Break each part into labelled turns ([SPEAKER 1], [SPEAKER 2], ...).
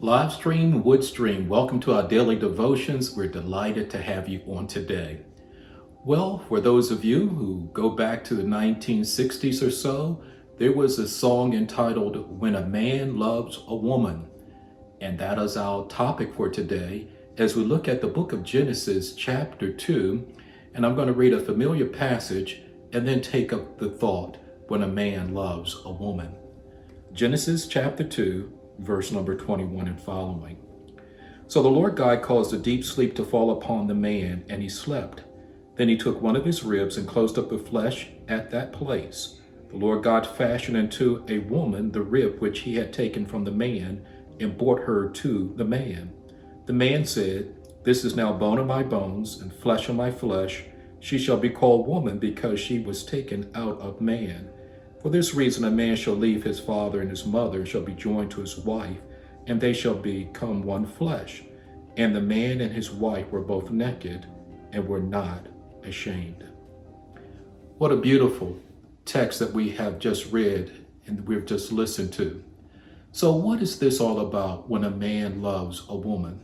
[SPEAKER 1] Live stream, wood stream, welcome to our daily devotions. We're delighted to have you on today. Well, for those of you who go back to the 1960s or so, there was a song entitled When a Man Loves a Woman. And that is our topic for today as we look at the book of Genesis, chapter 2. And I'm going to read a familiar passage and then take up the thought, when a man loves a woman. Genesis chapter 2, verse number 21 and following. So the Lord God caused a deep sleep to fall upon the man, and he slept. Then he took one of his ribs and closed up the flesh at that place. The Lord God fashioned into a woman the rib which he had taken from the man, and brought her to the man. The man said, "This is now bone of my bones and flesh of my flesh. She shall be called woman, because she was taken out of man. For this reason a man shall leave his father and his mother, and shall be joined to his wife, and they shall become one flesh. And the man and his wife were both naked, and were not ashamed." What a beautiful text that we have just read and we've just listened to. So what is this all about, when a man loves a woman?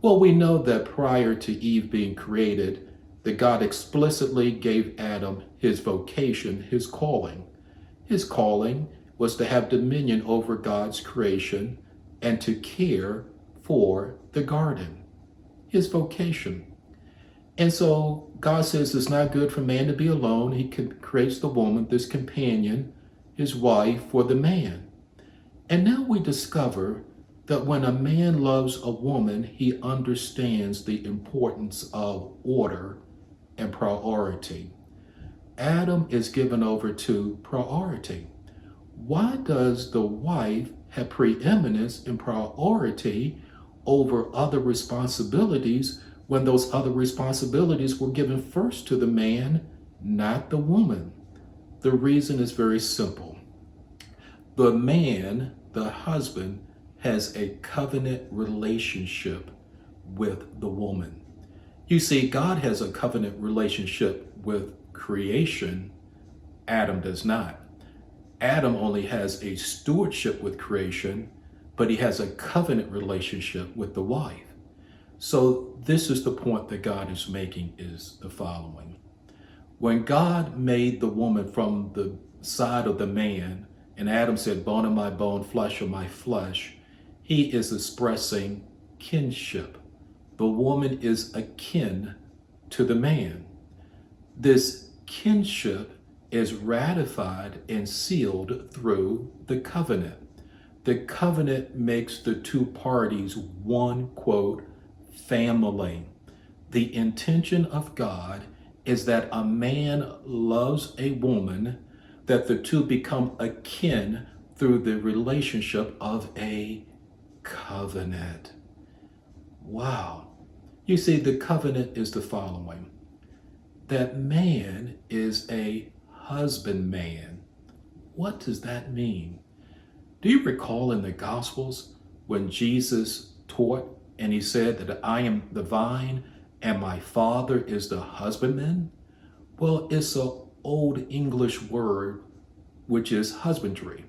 [SPEAKER 1] Well, we know that prior to Eve being created, that God explicitly gave Adam his vocation, his calling. His calling was to have dominion over God's creation and to care for the garden. His vocation. And so God says it's not good for man to be alone. He creates the woman, this companion, his wife, for the man. And now we discover that when a man loves a woman, he understands the importance of order and priority. Adam is given over to priority. Why does the wife have preeminence in priority over other responsibilities when those other responsibilities were given first to the man, not the woman? The reason is very simple. The man, the husband, has a covenant relationship with the woman. You see, God has a covenant relationship with creation. Adam does not. Adam only has a stewardship with creation, but he has a covenant relationship with the wife. So this is the point that God is making, is the following. When God made the woman from the side of the man, and Adam said, "Bone of my bone, flesh of my flesh," he is expressing kinship. The woman is akin to the man. This kinship is ratified and sealed through the covenant. The covenant makes the two parties one, quote, family. The intention of God is that a man loves a woman, that the two become akin through the relationship of a covenant. Wow. You see, the covenant is the following. That man is a husbandman. What does that mean? Do you recall in the Gospels when Jesus taught and he said that I am the vine and my Father is the husbandman? Well, it's an old English word which is husbandry.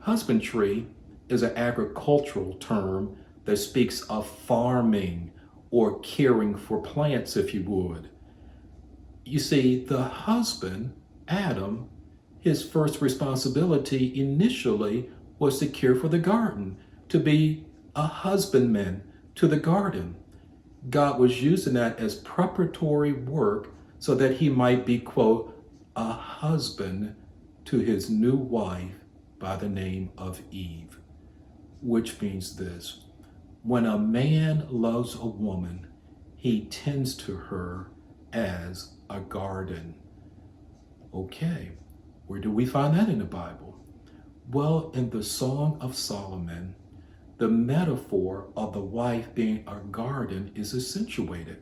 [SPEAKER 1] Husbandry is an agricultural term that speaks of farming or caring for plants, if you would. You see, the husband, Adam, his first responsibility initially was to care for the garden, to be a husbandman to the garden. God was using that as preparatory work so that he might be, quote, a husband to his new wife by the name of Eve. Which means this: when a man loves a woman, he tends to her as a garden. Okay, where do we find that in the Bible? Well, in the Song of Solomon, the metaphor of the wife being a garden is accentuated.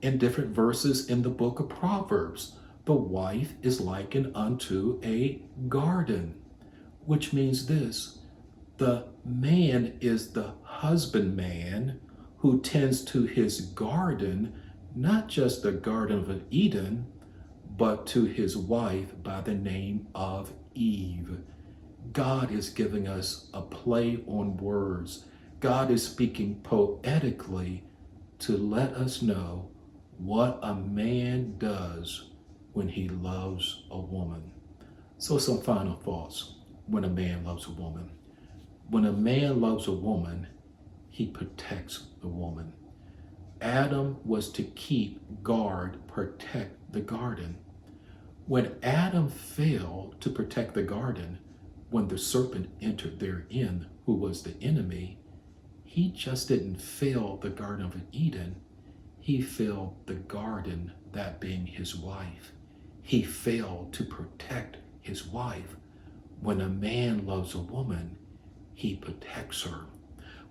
[SPEAKER 1] In different verses in the book of Proverbs, the wife is likened unto a garden, which means this: the man is the husbandman who tends to his garden, not just the Garden of Eden, but to his wife by the name of Eve. God is giving us a play on words God is speaking poetically to let us know what a man does when he loves a woman. So some final thoughts when a man loves a woman. When a man loves a woman, he protects the woman. Adam was to keep, guard, protect the garden. When Adam failed to protect the garden, when the serpent entered therein, who was the enemy, he just didn't fail the Garden of Eden. He failed the garden, that being his wife. He failed to protect his wife. When a man loves a woman, he protects her.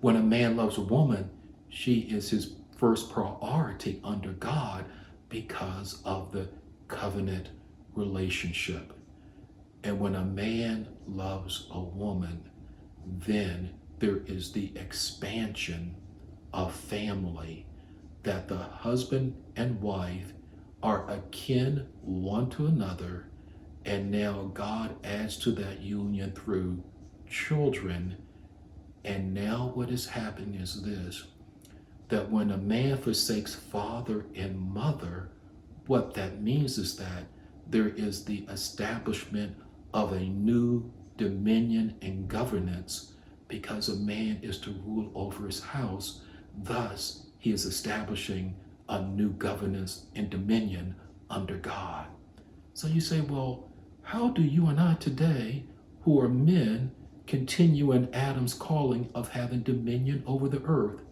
[SPEAKER 1] When a man loves a woman, she is his first priority under God because of the covenant relationship. And when a man loves a woman, then there is the expansion of family, that the husband and wife are akin one to another, and now God adds to that union through children. And now what is happening is this, that when a man forsakes father and mother, what that means is that there is the establishment of a new dominion and governance, because a man is to rule over his house. Thus, he is establishing a new governance and dominion under God. So you say, well, how do you and I today, who are men, continue in Adam's calling of having dominion over the earth?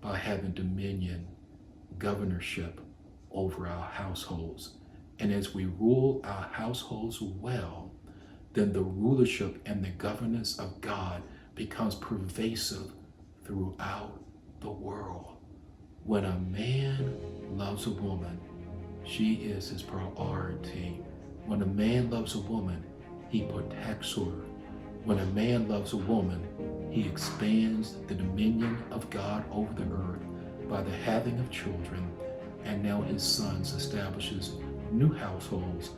[SPEAKER 1] By having dominion, governorship over our households. And as we rule our households well, then the rulership and the governance of God becomes pervasive throughout the world. When a man loves a woman, she is his priority. When a man loves a woman, he protects her. When a man loves a woman, he expands the dominion of God over the earth by the having of children, and now his sons establishes new households,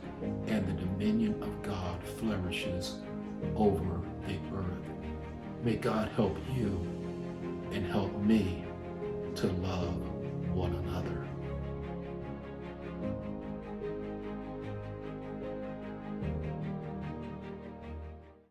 [SPEAKER 1] and the dominion of God flourishes over the earth. May God help you and help me to love one another.